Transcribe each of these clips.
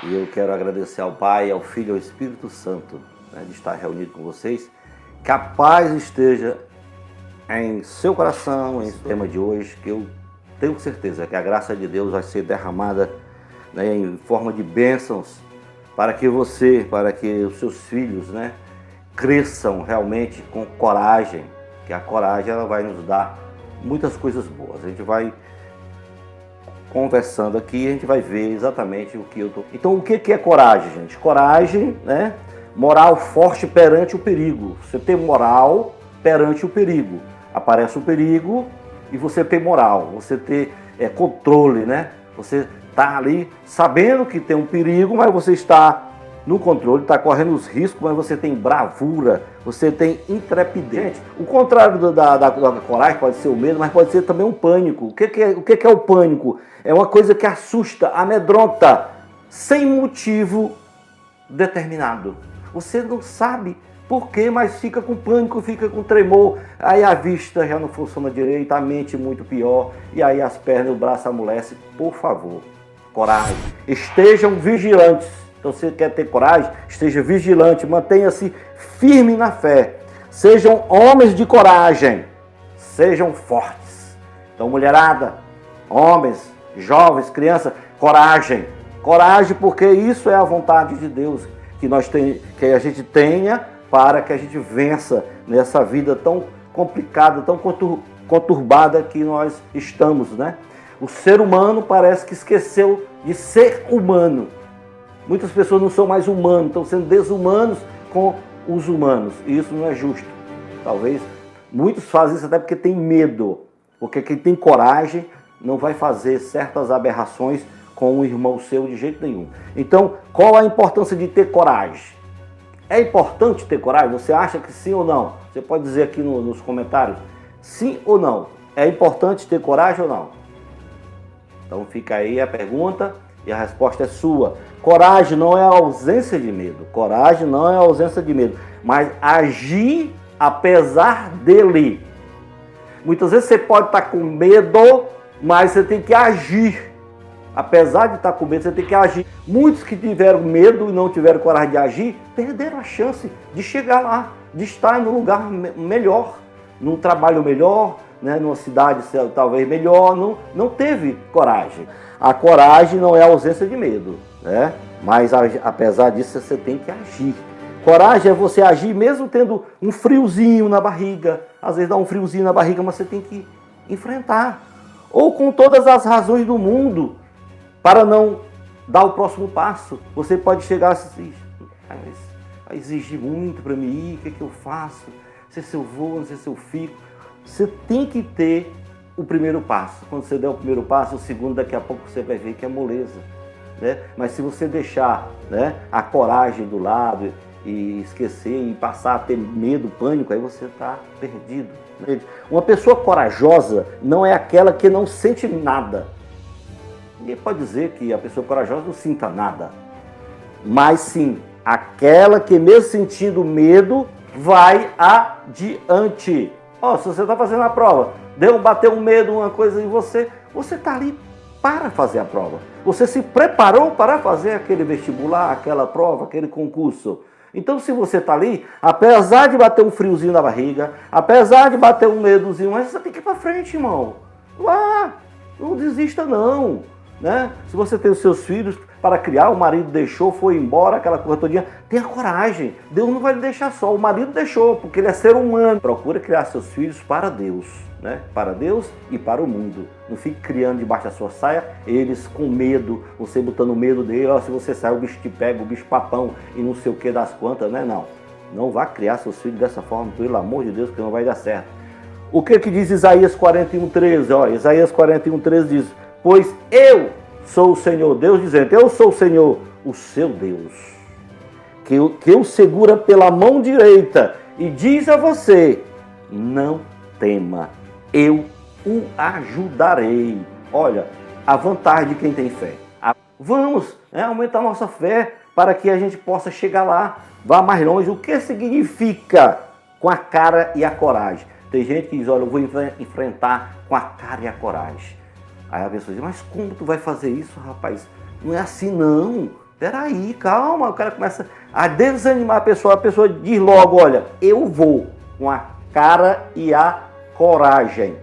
E eu quero agradecer ao Pai, ao Filho e ao Espírito Santo, né, de estar reunido com vocês. Que a paz esteja em seu coração, em tema de hoje, que eu tenho certeza que a graça de Deus vai ser derramada, né, em forma de bênçãos para que você, para que os seus filhos, né, cresçam realmente com coragem, que a coragem ela vai nos dar muitas coisas boas. A gente vai conversando aqui, a gente vai ver exatamente o que eu tô. Então, o que é coragem, gente? Coragem, né? Moral forte perante o perigo. Você tem moral perante o perigo. Aparece o perigo e você tem moral. Você tem controle, né? Você está ali sabendo que tem um perigo, mas você está no controle, está correndo os riscos, mas você tem bravura, você tem intrepidez. Gente, o contrário da coragem pode ser o medo, mas pode ser também um pânico. O que é o pânico? É uma coisa que assusta, amedronta, sem motivo determinado. Você não sabe por quê, mas fica com pânico, fica com tremor. Aí a vista já não funciona direito, a mente muito pior, e aí as pernas, o braço amolece. Por favor, coragem. Estejam vigilantes. Então, se você quer ter coragem, esteja vigilante, mantenha-se firme na fé. Sejam homens de coragem, sejam fortes. Então, mulherada, homens, jovens, crianças, coragem. Coragem, porque isso é a vontade de Deus, que a gente tenha para que a gente vença nessa vida tão complicada, tão conturbada que nós estamos, né? O ser humano parece que esqueceu de ser humano. Muitas pessoas não são mais humanos, estão sendo desumanos com os humanos. E isso não é justo. Talvez muitos fazem isso até porque tem medo. Porque quem tem coragem não vai fazer certas aberrações com um irmão seu de jeito nenhum. Então, qual a importância de ter coragem? É importante ter coragem? Você acha que sim ou não? Você pode dizer aqui nos comentários, sim ou não? É importante ter coragem ou não? Então fica aí a pergunta e a resposta é sua. Coragem não é a ausência de medo. Coragem não é a ausência de medo, mas agir apesar dele. Muitas vezes você pode estar com medo, mas você tem que agir. Apesar de estar com medo, você tem que agir. Muitos que tiveram medo e não tiveram coragem de agir, perderam a chance de chegar lá, de estar num lugar melhor, num trabalho melhor, né, numa cidade talvez melhor. Não teve coragem. A coragem não é a ausência de medo, né? Mas apesar disso você tem que agir. Coragem é você agir mesmo tendo um friozinho na barriga. Às vezes dá um friozinho na barriga, mas você tem que enfrentar. Ou com todas as razões do mundo para não dar o próximo passo. Você pode chegar assim, vai exigir muito para mim ir, o que eu faço? Não sei se eu vou, não sei se eu fico. Você tem que ter o primeiro passo. Quando você der o primeiro passo, o segundo, daqui a pouco você vai ver que é moleza, né? Mas se você deixar, né, a coragem do lado e esquecer e passar a ter medo, pânico, aí você está perdido, né? Uma pessoa corajosa não é aquela que não sente nada. Ninguém pode dizer que a pessoa corajosa não sinta nada, mas sim aquela que mesmo sentindo medo vai adiante. Se você está fazendo a prova, bateu um medo, uma coisa em você está ali para fazer a prova. Você se preparou para fazer aquele vestibular, aquela prova, aquele concurso. Então, se você está ali, apesar de bater um friozinho na barriga, apesar de bater um medozinho, mas você tem que ir para frente, irmão. Não desista não, né? Se você tem os seus filhos para criar, o marido deixou, foi embora, aquela coisa todinha, tenha coragem. Deus não vai lhe deixar só, o marido deixou, porque ele é ser humano. Procura criar seus filhos para Deus, né? Para Deus e para o mundo. Não fique criando debaixo da sua saia, eles com medo, você botando medo dele, se você sair o bicho te pega, o bicho papão e não sei o que das quantas, né? Não vá criar seus filhos dessa forma, pelo amor de Deus, que não vai dar certo. O que diz Isaías 41:13? Isaías 41:13 diz, pois eu sou o Senhor, Deus dizendo, eu sou o Senhor, o seu Deus, que o segura pela mão direita e diz a você, não tema, eu o ajudarei. Olha, a vantagem de quem tem fé. Vamos aumentar a nossa fé para que a gente possa chegar lá, vá mais longe. O que significa com a cara e a coragem? Tem gente que diz, olha, eu vou enfrentar com a cara e a coragem. Aí a pessoa diz, mas como tu vai fazer isso, rapaz? Não é assim não. Peraí, calma, o cara começa a desanimar a pessoa diz logo, olha, eu vou com a cara e a coragem.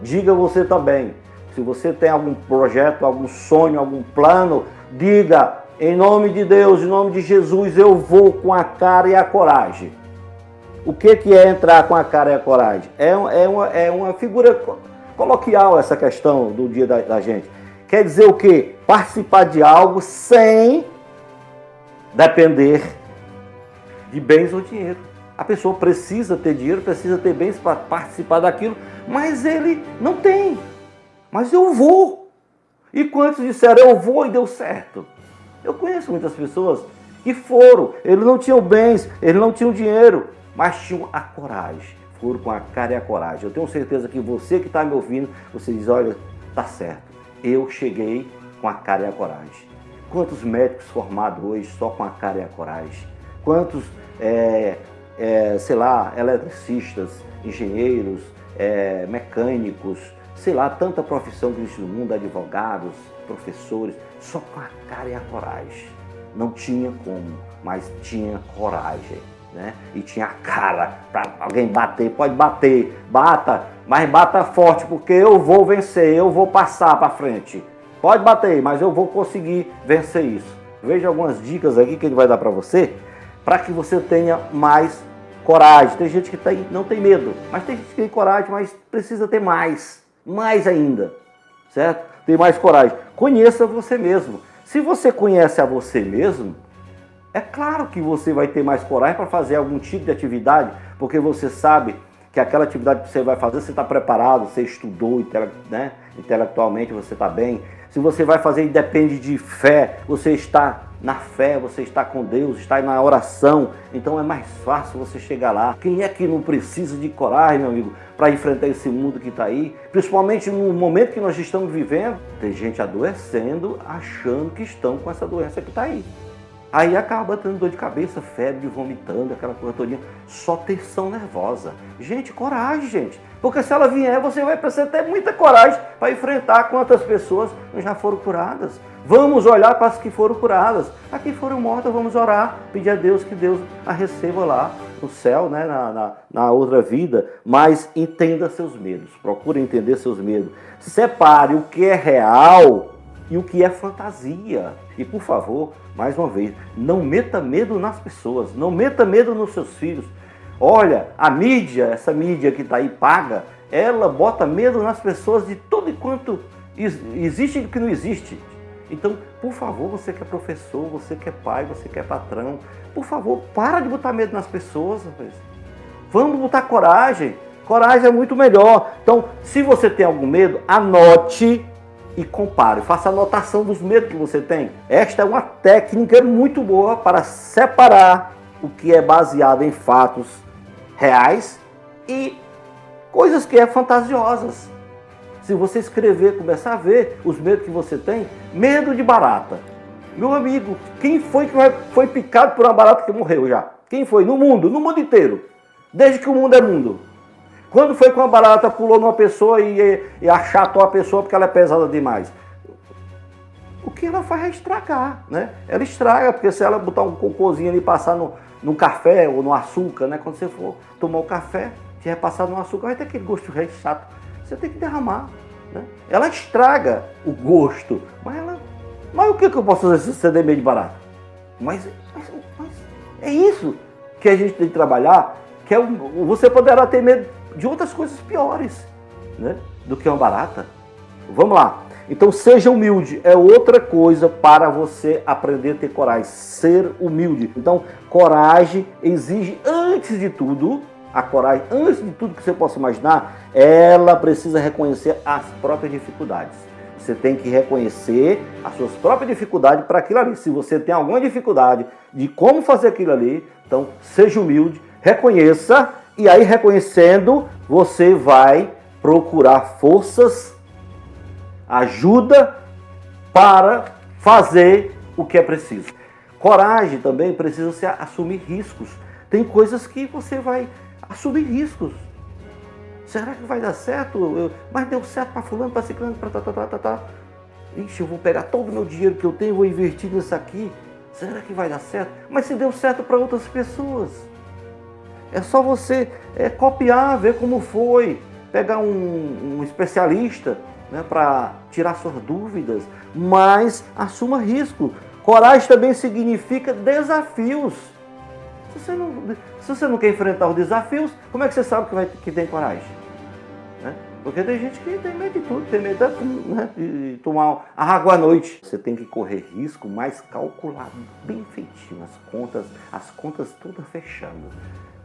Diga você também, se você tem algum projeto, algum sonho, algum plano, diga, em nome de Deus, em nome de Jesus, eu vou com a cara e a coragem. O que é entrar com a cara e a coragem? É uma figura coloquial essa questão do dia da gente. Quer dizer o quê? Participar de algo sem depender de bens ou dinheiro. A pessoa precisa ter dinheiro, precisa ter bens para participar daquilo, mas ele não tem. Mas eu vou. E quantos disseram eu vou e deu certo? Eu conheço muitas pessoas que foram, eles não tinham bens, eles não tinham dinheiro, mas tinham a coragem. Foram com a cara e a coragem. Eu tenho certeza que você que está me ouvindo, você diz, olha, tá certo. Eu cheguei com a cara e a coragem. Quantos médicos formados hoje só com a cara e a coragem? Quantos, sei lá, eletricistas, engenheiros, mecânicos, sei lá, tanta profissão que existe no mundo, advogados, professores, só com a cara e a coragem. Não tinha como, mas tinha coragem, né? E tinha a cara para alguém bater, pode bater, bata, mas bata forte, porque eu vou vencer, eu vou passar para frente. Pode bater, mas eu vou conseguir vencer isso. Veja algumas dicas aqui que ele vai dar para você, para que você tenha mais coragem. Tem gente que não tem medo, mas tem gente que tem coragem, mas precisa ter mais ainda, certo? Tem mais coragem. Conheça você mesmo. Se você conhece a você mesmo, é claro que você vai ter mais coragem para fazer algum tipo de atividade, porque você sabe que aquela atividade que você vai fazer, você está preparado, você estudou, né? Intelectualmente você está bem. Se você vai fazer e depende de fé, você está na fé, você está com Deus, está na oração, então é mais fácil você chegar lá. Quem é que não precisa de coragem, meu amigo, para enfrentar esse mundo que está aí? Principalmente no momento que nós estamos vivendo, tem gente adoecendo, achando que estão com essa doença que está aí. Aí acaba tendo dor de cabeça, febre, vomitando, aquela coisa todinha. Só tensão nervosa. Gente, coragem, gente. Porque se ela vier, você vai precisar ter muita coragem para enfrentar quantas pessoas já foram curadas. Vamos olhar para as que foram curadas. As que foram mortas, vamos orar, pedir a Deus que Deus a receba lá no céu, né, na outra vida. Mas entenda seus medos. Procure entender seus medos. Separe o que é real e o que é fantasia. E, por favor, mais uma vez, não meta medo nas pessoas, não meta medo nos seus filhos. Olha, a mídia, essa mídia que está aí paga, ela bota medo nas pessoas de tudo enquanto existe e que não existe. Então, por favor, você que é professor, você que é pai, você que é patrão, por favor, para de botar medo nas pessoas, rapaz. Vamos botar coragem. Coragem é muito melhor. Então, se você tem algum medo, anote e compare, faça anotação dos medos que você tem. Esta é uma técnica muito boa para separar o que é baseado em fatos reais e coisas que é fantasiosas. Se você escrever, começar a ver os medos que você tem, medo de barata. Meu amigo, quem foi que foi picado por uma barata que morreu já? Quem foi? No mundo inteiro. Desde que o mundo é mundo. Quando foi que uma barata pulou numa pessoa e achatou a pessoa porque ela é pesada demais? O que ela faz é estragar, né? Ela estraga, porque se ela botar um cocôzinho ali e passar no café ou no açúcar, né? Quando você for tomar o café, se repassar no açúcar, vai ter aquele gosto chato. Você tem que derramar, né? Ela estraga o gosto, mas o que eu posso fazer se você der medo de barata? Mas é isso que a gente tem que trabalhar, que você poderá ter medo de outras coisas piores, né, do que uma barata. Vamos lá. Então, seja humilde. É outra coisa para você aprender a ter coragem. Ser humilde. Então, coragem exige, antes de tudo, a coragem, antes de tudo que você possa imaginar, ela precisa reconhecer as próprias dificuldades. Você tem que reconhecer as suas próprias dificuldades para aquilo ali. Se você tem alguma dificuldade de como fazer aquilo ali, então, seja humilde, reconheça. E aí, reconhecendo, você vai procurar forças, ajuda para fazer o que é preciso. Coragem também precisa se assumir riscos. Tem coisas que você vai assumir riscos. Será que vai dar certo? Mas deu certo para fulano, para ciclano, para tá. Ixi, eu vou pegar todo o meu dinheiro que eu tenho e vou investir nisso aqui. Será que vai dar certo? Mas se deu certo para outras pessoas. É só você copiar, ver como foi. Pegar um especialista, né, para tirar suas dúvidas. Mas assuma risco. Coragem também significa desafios. Se você não quer enfrentar os desafios, como é que você sabe que tem coragem? Né? Porque tem gente que tem medo de tudo, tem medo de tomar água à noite. Você tem que correr risco, mas calculado, bem feitinho, as contas todas fechando.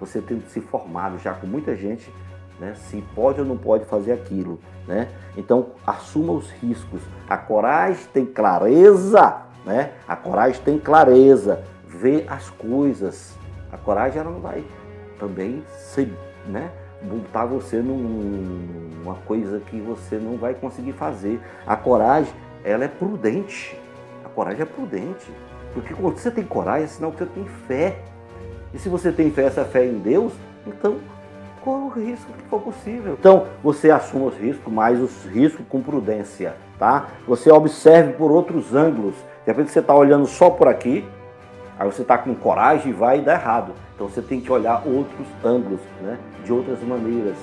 Você tem se formado já com muita gente, né, se pode ou não pode fazer aquilo. Né? Então, assuma os riscos. A coragem tem clareza, né? A coragem tem clareza, vê as coisas. A coragem ela não vai também ser, né, botar você numa coisa que você não vai conseguir fazer. A coragem, ela é prudente. A coragem é prudente. Porque quando você tem coragem, é sinal que você tem fé. E se você tem fé, essa fé em Deus, então corra o risco que for possível. Então, você assuma os riscos, mas os riscos com prudência, tá? Você observe por outros ângulos. De repente você está olhando só por aqui, aí você está com coragem e vai dar errado. Então você tem que olhar outros ângulos, né? De outras maneiras,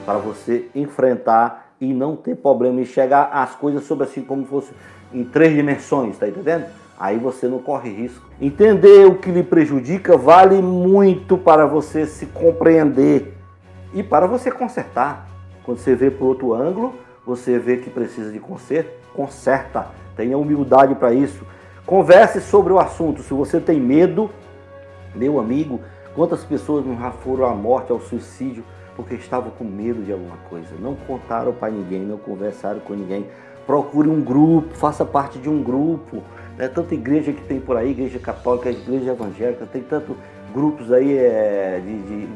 para você enfrentar e não ter problema em enxergar as coisas sobre assim como fosse em 3 dimensões, tá entendendo? Aí você não corre risco. Entender o que lhe prejudica vale muito para você se compreender e para você consertar. Quando você vê por outro ângulo, você vê que precisa de conserto, conserta. Tenha humildade para isso. Converse sobre o assunto. Se você tem medo, meu amigo, quantas pessoas não já foram à morte, ao suicídio, porque estavam com medo de alguma coisa? Não contaram para ninguém, não conversaram com ninguém. Procure um grupo, faça parte de um grupo. Né? Tanta igreja que tem por aí, igreja católica, igreja evangélica, tem tantos grupos aí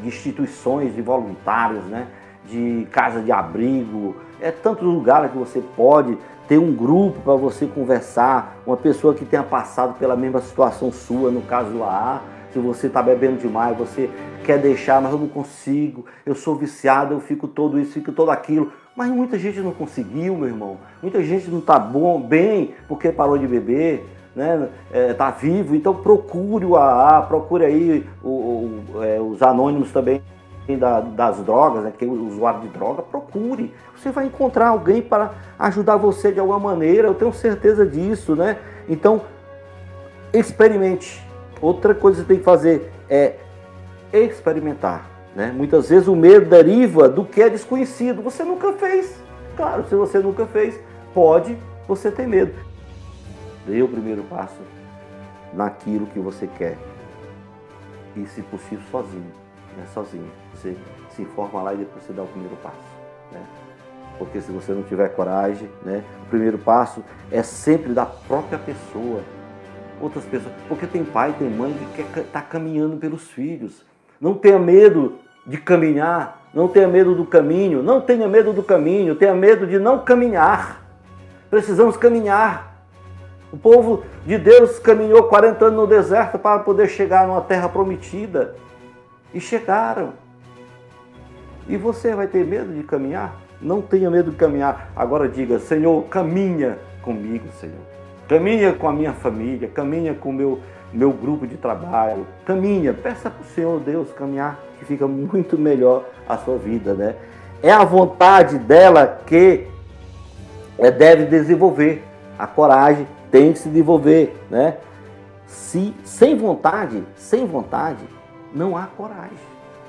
de instituições, de voluntários, né? De casa de abrigo. É tantos lugares que você pode ter um grupo para você conversar, uma pessoa que tenha passado pela mesma situação sua, no caso lá, se você está bebendo demais, você quer deixar, mas eu não consigo, eu sou viciado, eu fico todo isso, fico todo aquilo. Mas muita gente não conseguiu, meu irmão. Muita gente não está bem porque parou de beber, né? Tá vivo. Então procure o AA, procure aí os anônimos também das drogas, né? Que é o usuário de droga. Procure. Você vai encontrar alguém para ajudar você de alguma maneira. Eu tenho certeza disso, né? Então experimente. Outra coisa que você tem que fazer é experimentar. Né? Muitas vezes o medo deriva do que é desconhecido. Você nunca fez. Claro, se você nunca fez, pode você ter medo. Dê o primeiro passo naquilo que você quer. E, se possível, sozinho. Né? Sozinho. Você se informa lá e depois você dá o primeiro passo. Né? Porque se você não tiver coragem, né? O primeiro passo é sempre da própria pessoa. Outras pessoas. Porque tem pai, tem mãe que quer estar caminhando pelos filhos. Não tenha medo de caminhar, não tenha medo do caminho, não tenha medo do caminho, tenha medo de não caminhar. Precisamos caminhar. O povo de Deus caminhou 40 anos no deserto para poder chegar numa terra prometida. E chegaram. E você vai ter medo de caminhar? Não tenha medo de caminhar. Agora diga, Senhor, caminha comigo, Senhor. Caminha com a minha família, caminha com o meu grupo de trabalho, caminha, peça para o Senhor Deus caminhar, que fica muito melhor a sua vida, né? É a vontade dela que deve desenvolver, a coragem tem que se desenvolver, né? Sem vontade, não há coragem.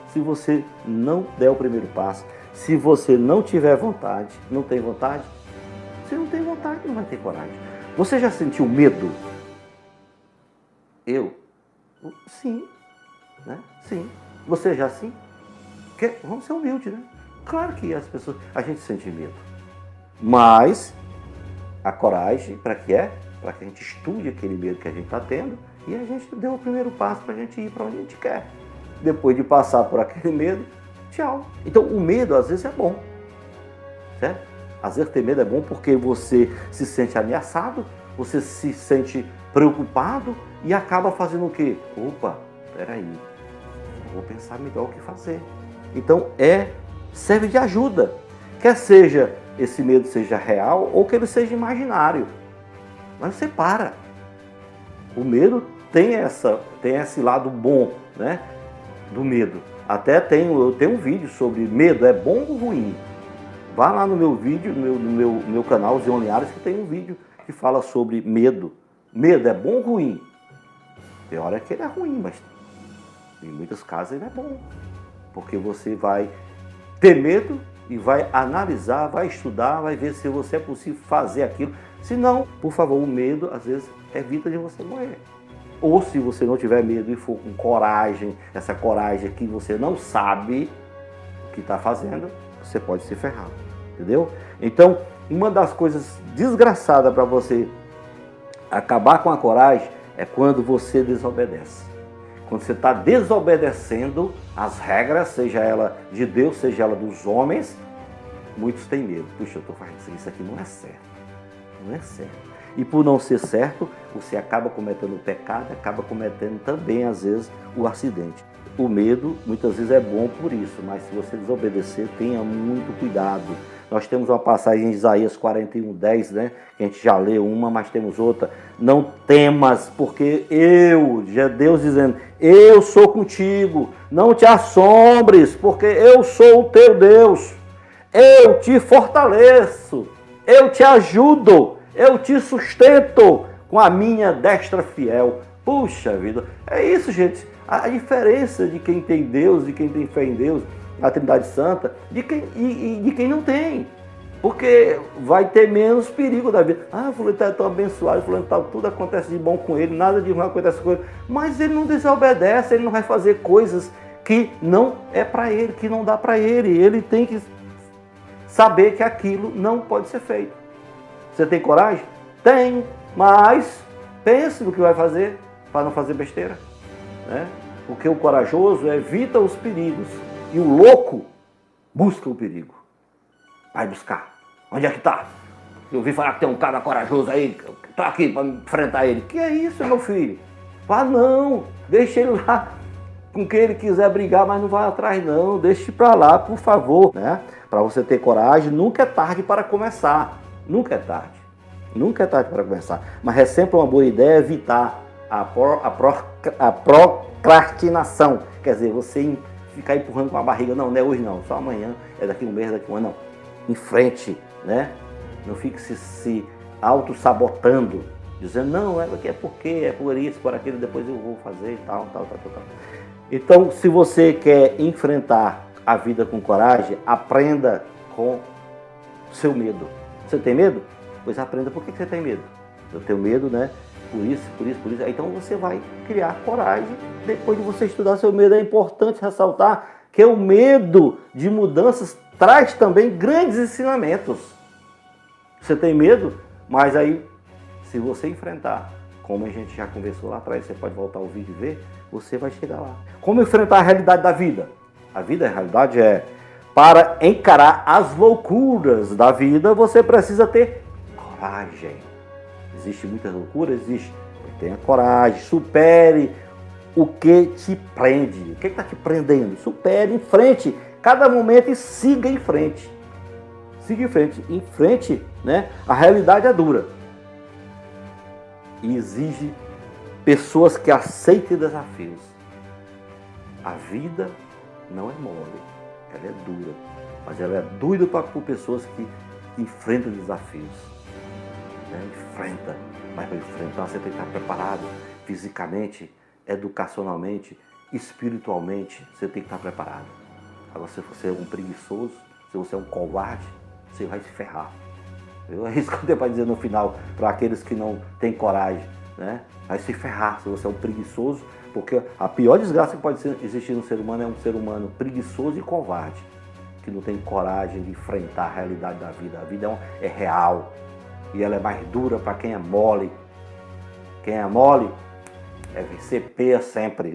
Se você não der o primeiro passo, se você não tiver vontade, não tem vontade, se não tem vontade, não vai ter coragem. Você já sentiu medo? Eu? Sim. Né? Sim. Você já sim? Vamos ser humildes, né? Claro que a gente sente medo. Mas a coragem, para que é? Para que a gente estude aquele medo que a gente está tendo e a gente dê o primeiro passo para a gente ir para onde a gente quer. Depois de passar por aquele medo, tchau. Então o medo às vezes é bom. Certo? Às vezes ter medo é bom porque você se sente ameaçado, você se sente preocupado e acaba fazendo o quê? Opa, peraí, vou pensar melhor o que fazer. Então serve de ajuda. Quer seja esse medo seja real ou que ele seja imaginário. Mas você para. O medo tem esse lado bom, né, do medo. Até eu tenho um vídeo sobre medo, é bom ou ruim? Vá lá no meu vídeo, no meu canal, Zion Linhares, que tem um vídeo que fala sobre medo. Medo é bom ou ruim? Tem hora que ele é ruim, mas em muitos casos ele é bom. Porque você vai ter medo e vai analisar, vai estudar, vai ver se você é possível fazer aquilo. Se não, por favor, o medo às vezes evita de você morrer. Ou se você não tiver medo e for com coragem, essa coragem que você não sabe o que está fazendo, você pode se ferrar, entendeu? Então, uma das coisas desgraçadas para você acabar com a coragem é quando você desobedece. Quando você está desobedecendo as regras, seja ela de Deus, seja ela dos homens, muitos têm medo. Puxa, eu estou fazendo isso aqui, não é certo. Não é certo. E por não ser certo, você acaba cometendo o pecado, acaba cometendo também, às vezes, o acidente. O medo, muitas vezes, é bom por isso, mas se você desobedecer, tenha muito cuidado. Nós temos uma passagem em Isaías 41:10, né? Que a gente já leu uma, mas temos outra. Não temas, porque Deus dizendo, eu sou contigo. Não te assombres, porque eu sou o teu Deus. Eu te fortaleço, eu te ajudo, eu te sustento com a minha destra fiel. Puxa vida, é isso, gente. A diferença de quem tem Deus, de quem tem fé em Deus, a Trindade Santa, de quem não tem. Porque vai ter menos perigo da vida. Ah, fulano está tão abençoado, fulano tal, tudo acontece de bom com ele, nada de ruim acontece com ele. Mas ele não desobedece, ele não vai fazer coisas que não é para ele, que não dá para ele. Ele tem que saber que aquilo não pode ser feito. Você tem coragem? Tem, mas pense no que vai fazer para não fazer besteira, né? Porque o corajoso evita os perigos e o louco busca o perigo. Vai buscar. Onde é que está? Eu ouvi falar que tem um cara corajoso aí, está aqui para enfrentar ele. Que é isso, meu filho? Vá não, deixa ele lá com quem ele quiser brigar, mas não vai atrás não, deixe para lá, por favor, né? Para você ter coragem, nunca é tarde para começar, nunca é tarde, nunca é tarde para começar, mas é sempre uma boa ideia evitar a procrastinação, quer dizer, você ficar empurrando com a barriga, não é hoje não, só amanhã, é daqui um mês, daqui um ano, não, em frente, né? Não fique se auto-sabotando, dizendo, não, é porque, é por isso, por aquilo, depois eu vou fazer e tal. Então, se você quer enfrentar a vida com coragem, aprenda com seu medo. Você tem medo? Pois aprenda por que você tem medo. Eu tenho medo, né? Por isso. Então você vai criar coragem depois de você estudar seu medo. É importante ressaltar que o medo de mudanças traz também grandes ensinamentos. Você tem medo, mas aí, se você enfrentar, como a gente já conversou lá atrás, você pode voltar ao vídeo e ver, você vai chegar lá. Como enfrentar a realidade da vida? A realidade é, para encarar as loucuras da vida, você precisa ter coragem. Existe muita loucura? Existe. Tenha coragem, supere o que te prende. O que está te prendendo? Supere, enfrente cada momento e siga em frente. Siga em frente. Em frente, né? A realidade é dura. E exige pessoas que aceitem desafios. A vida não é mole, ela é dura, mas ela é dura por pessoas que enfrentam desafios. Enfrenta, mas para enfrentar você tem que estar preparado fisicamente, educacionalmente, espiritualmente, você tem que estar preparado. Agora, se você é um preguiçoso, se você é um covarde, você vai se ferrar. É isso que eu tenho para dizer no final, para aqueles que não têm coragem, né? Vai se ferrar se você é um preguiçoso, porque a pior desgraça que pode existir no ser humano é um ser humano preguiçoso e covarde, que não tem coragem de enfrentar a realidade da vida. A vida é real e ela é mais dura para quem é mole. Quem é mole é vencer peia sempre.